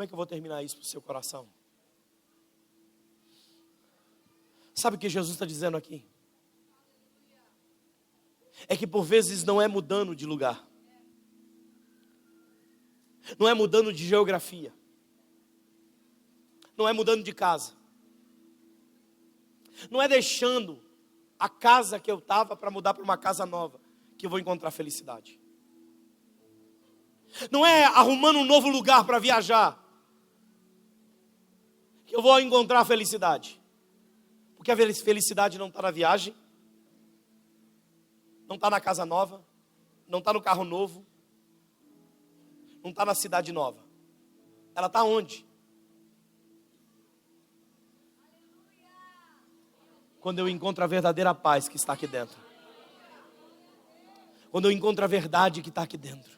Como é que eu vou terminar isso para o seu coração? Sabe o que Jesus está dizendo aqui? É que por vezes não é mudando de lugar, não é mudando de geografia, não é mudando de casa, não é deixando a casa que eu estava para mudar para uma casa nova que eu vou encontrar felicidade. Não é arrumando um novo lugar para viajar que eu vou encontrar felicidade. Porque a felicidade não está na viagem, não está na casa nova, não está no carro novo, não está na cidade nova. Ela está onde? Quando eu encontro a verdadeira paz que está aqui dentro. Quando eu encontro a verdade que está aqui dentro.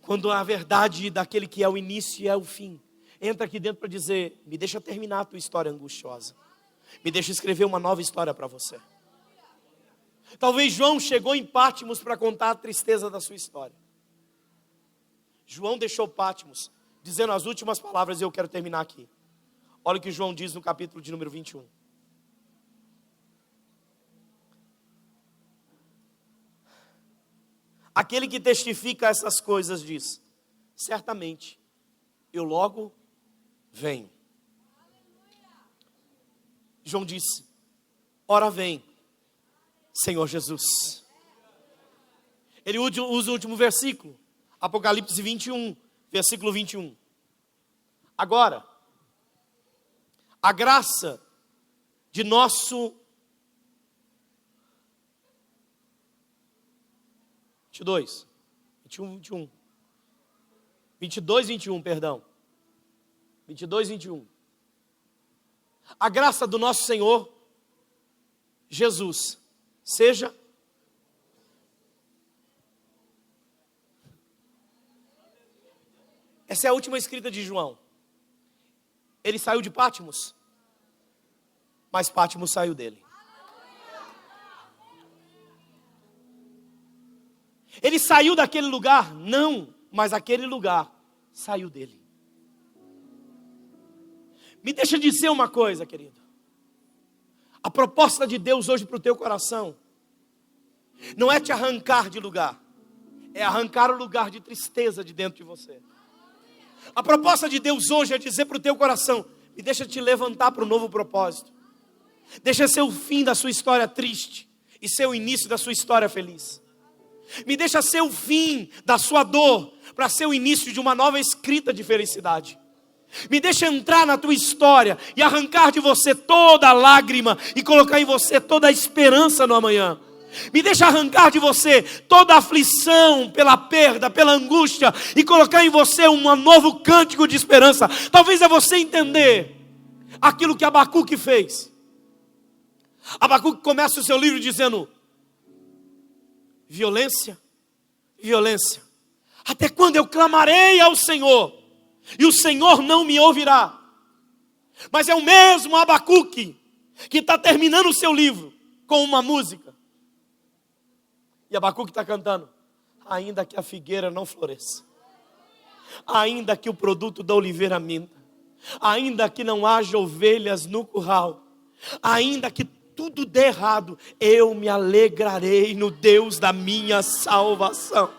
Quando a verdade daquele que é o início e é o fim entra aqui dentro para dizer: me deixa terminar a tua história angustiosa. Me deixa escrever uma nova história para você. Talvez João chegou em Pátimos para contar a tristeza da sua história. João deixou Pátimos dizendo as últimas palavras, e eu quero terminar aqui. Olha o que João diz no capítulo de número 21. Aquele que testifica essas coisas diz: certamente eu logo venho. João disse: ora vem, Senhor Jesus. Ele usa o último versículo, Apocalipse 21, versículo 21. Agora, a graça de nosso 22, 21, perdão. 22, 21. A graça do nosso Senhor Jesus seja essa é a última escrita de João. Ele saiu de Pátimos, mas Pátimos saiu dele. Ele saiu daquele lugar? Não, mas aquele lugar saiu dele. Me deixa dizer uma coisa, querido. A proposta de Deus hoje para o teu coração não é te arrancar de lugar, é arrancar o lugar de tristeza de dentro de você. A proposta de Deus hoje é dizer para o teu coração: me deixa te levantar para um novo propósito. Deixa ser o fim da sua história triste e ser o início da sua história feliz. Me deixa ser o fim da sua dor para ser o início de uma nova escrita de felicidade. Me deixa entrar na tua história e arrancar de você toda a lágrima e colocar em você toda a esperança no amanhã. Me deixa arrancar de você toda a aflição pela perda, pela angústia e colocar em você um novo cântico de esperança. Talvez é você entender aquilo que Abacuque fez. Abacuque começa o seu livro dizendo: violência, violência. Até quando eu clamarei ao Senhor e o Senhor não me ouvirá? Mas é o mesmo Abacuque que está terminando o seu livro com uma música. E Abacuque está cantando: ainda que a figueira não floresça, ainda que o produto da oliveira minta, ainda que não haja ovelhas no curral, ainda que tudo dê errado, eu me alegrarei no Deus da minha salvação.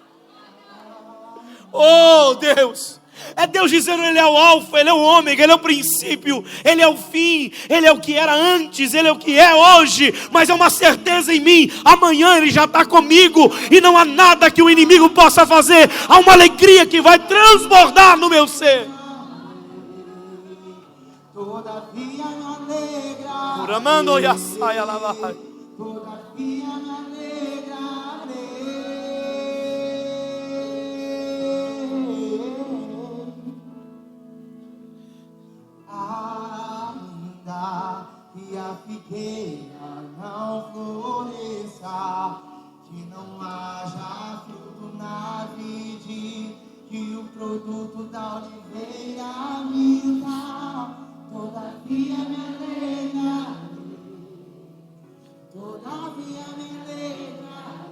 Oh Deus! É Deus dizendo: Ele é o alfa, Ele é o ômega, Ele é o princípio, Ele é o fim, Ele é o que era antes, Ele é o que é hoje. Mas é uma certeza em mim: amanhã Ele já está comigo e não há nada que o inimigo possa fazer. Há uma alegria que vai transbordar no meu ser. Todavia me alegrarei. Curamando e açaia lavar. Todavia me alegrarei. Ainda que a figueira não floresça, que não haja fruto na vide, que o produto da oliveira minta, todavia me alegrarei, todavia me alegrarei,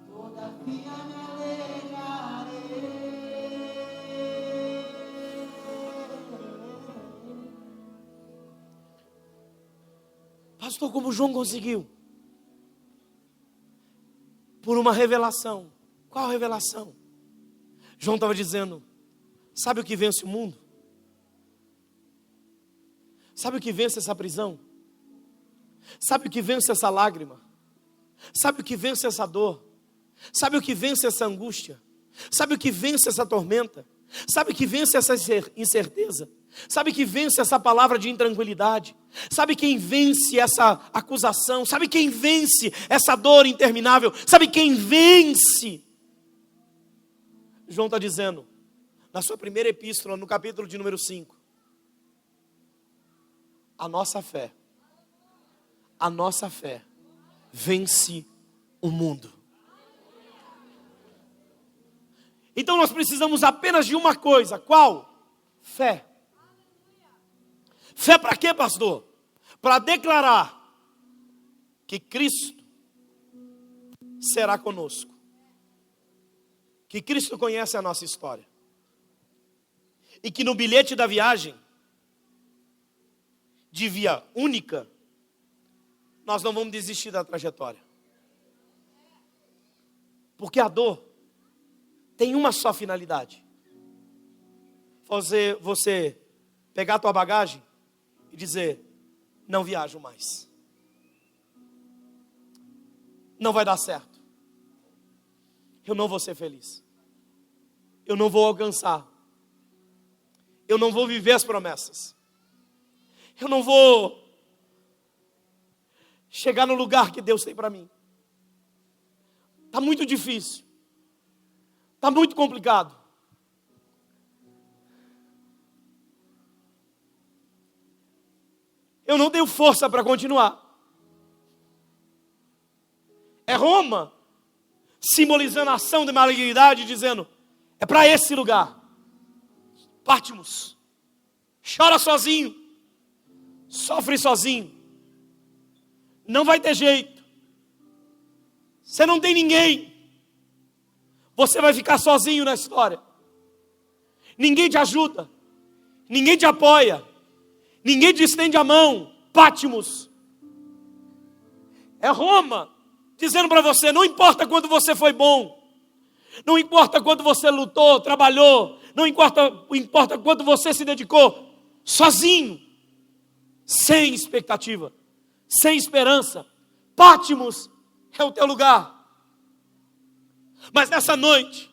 todavia me alegrarei. Pastor, como João conseguiu? Por uma revelação. Qual revelação? João estava dizendo: sabe o que vence o mundo? Sabe o que vence essa prisão? Sabe o que vence essa lágrima? Sabe o que vence essa dor? Sabe o que vence essa angústia? Sabe o que vence essa tormenta? Sabe o que vence essa incerteza? Sabe que vence essa palavra de intranquilidade? Sabe quem vence essa acusação? Sabe quem vence essa dor interminável? Sabe quem vence? João está dizendo, na sua primeira epístola, no capítulo de número 5, a nossa fé vence o mundo. Então nós precisamos apenas de uma coisa. Qual? Fé. Fé para quê, pastor? Para declarar que Cristo será conosco, que Cristo conhece a nossa história, e que no bilhete da viagem, de via única, nós não vamos desistir da trajetória. Porque a dor tem uma só finalidade: você pegar a tua bagagem e dizer: não viajo mais, não vai dar certo, eu não vou ser feliz, eu não vou alcançar, eu não vou viver as promessas, eu não vou chegar no lugar que Deus tem para mim. Está muito difícil, está muito complicado. Eu não tenho força para continuar. É Roma simbolizando a ação de malignidade, dizendo: é para esse lugar. Patmos. Chora sozinho, sofre sozinho, não vai ter jeito, você não tem ninguém, você vai ficar sozinho na história, ninguém te ajuda, ninguém te apoia, ninguém te estende a mão. Patmos. É Roma dizendo para você: não importa quanto você foi bom, não importa quanto você lutou, trabalhou, não importa quanto você se dedicou, sozinho, sem expectativa, sem esperança, Patmos é o teu lugar. Mas nessa noite,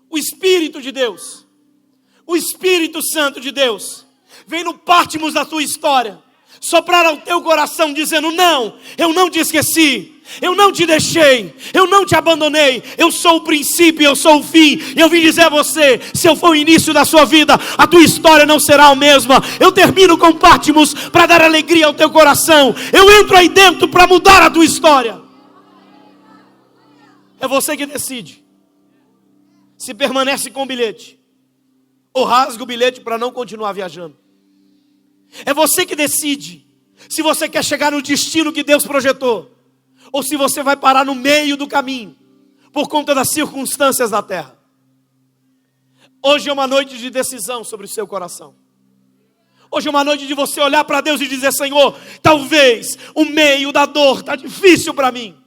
o Espírito de Deus, o Espírito Santo de Deus vem no Patmos da tua história, soprar ao teu coração dizendo: não, eu não te esqueci, eu não te deixei, eu não te abandonei, eu sou o princípio, eu sou o fim. E eu vim dizer a você, se eu for o início da sua vida, a tua história não será a mesma. Eu termino com Patmos para dar alegria ao teu coração, eu entro aí dentro para mudar a tua história. É você que decide se permanece com o bilhete ou rasga o bilhete para não continuar viajando. É você que decide se você quer chegar no destino que Deus projetou, ou se você vai parar no meio do caminho, por conta das circunstâncias da terra. Hoje é uma noite de decisão sobre o seu coração. Hoje é uma noite de você olhar para Deus e dizer: Senhor, talvez o meio da dor está difícil para mim,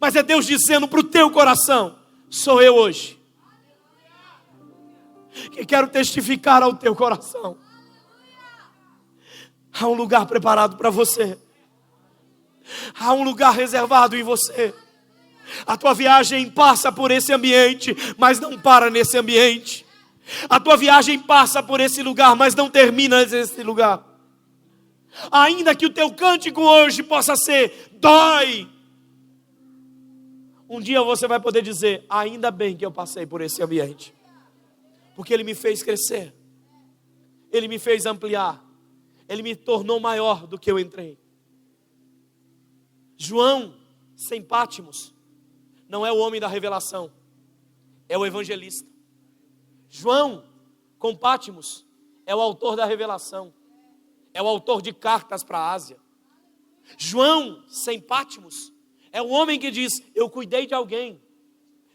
mas é Deus dizendo para o teu coração: sou eu hoje, que quero testificar ao teu coração. Há um lugar preparado para você. Há um lugar reservado em você. A tua viagem passa por esse ambiente, mas não para nesse ambiente. A tua viagem passa por esse lugar, mas não termina nesse lugar. Ainda que o teu cântico hoje possa ser: dói, um dia você vai poder dizer: ainda bem que eu passei por esse ambiente, porque ele me fez crescer, ele me fez ampliar, ele me tornou maior do que eu entrei. João, sem Patmos, não é o homem da revelação, é o evangelista. João, com Patmos, é o autor da revelação, é o autor de cartas para a Ásia. João, sem Patmos, é o homem que diz: eu cuidei de alguém.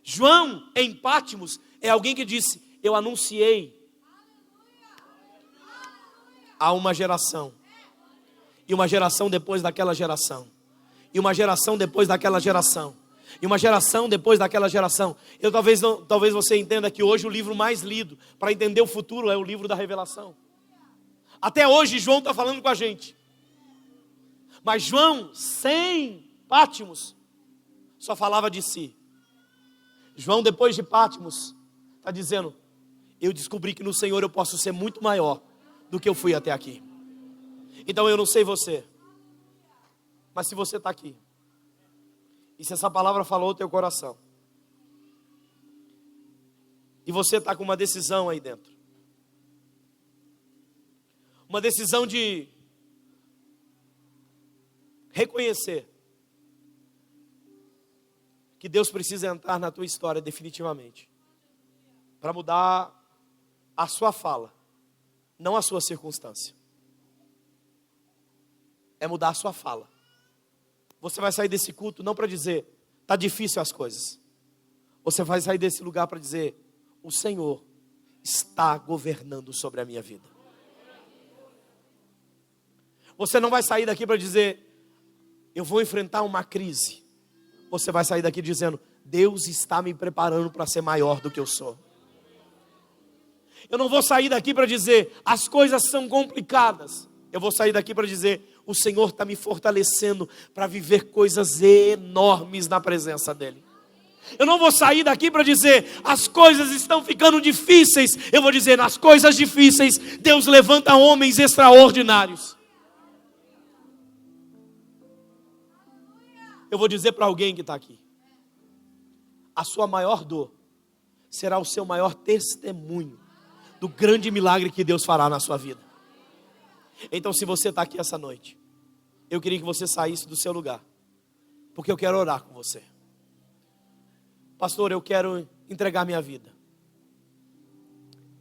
João, em Patmos, é alguém que disse: eu anunciei a uma geração, e uma geração depois daquela geração, e uma geração depois daquela geração, e uma geração depois daquela geração. Talvez você entenda que hoje o livro mais lido para entender o futuro é o livro da revelação. Até hoje João está falando com a gente, mas João, sem Patmos, só falava de si. João, depois de Patmos, está dizendo: eu descobri que no Senhor eu posso ser muito maior do que eu fui até aqui. Então eu não sei você, mas se você está aqui, e se essa palavra falou o teu coração, e você está com uma decisão aí dentro, uma decisão de reconhecer que Deus precisa entrar na tua história definitivamente, para mudar a sua fala, não a sua circunstância. É mudar a sua fala. Você vai sair desse culto não para dizer: está difícil as coisas. Você vai sair desse lugar para dizer: o Senhor está governando sobre a minha vida. Você não vai sair daqui para dizer: eu vou enfrentar uma crise. Você vai sair daqui dizendo: Deus está me preparando para ser maior do que eu sou. Eu não vou sair daqui para dizer: as coisas são complicadas. Eu vou sair daqui para dizer: o Senhor está me fortalecendo para viver coisas enormes na presença dEle. Eu não vou sair daqui para dizer: as coisas estão ficando difíceis. Eu vou dizer: nas coisas difíceis, Deus levanta homens extraordinários. Eu vou dizer para alguém que está aqui: a sua maior dor será o seu maior testemunho do grande milagre que Deus fará na sua vida. Então, se você está aqui essa noite, eu queria que você saísse do seu lugar, porque eu quero orar com você. Pastor, eu quero entregar minha vida.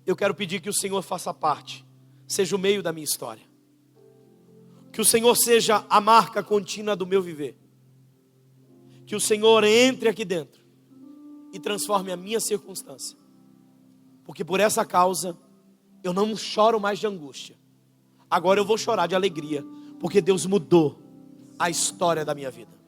Eu quero pedir que o Senhor faça parte, seja o meio da minha história. Que o Senhor seja a marca contínua do meu viver. Que o Senhor entre aqui dentro e transforme a minha circunstância. Porque por essa causa, eu não choro mais de angústia. Agora eu vou chorar de alegria, porque Deus mudou a história da minha vida.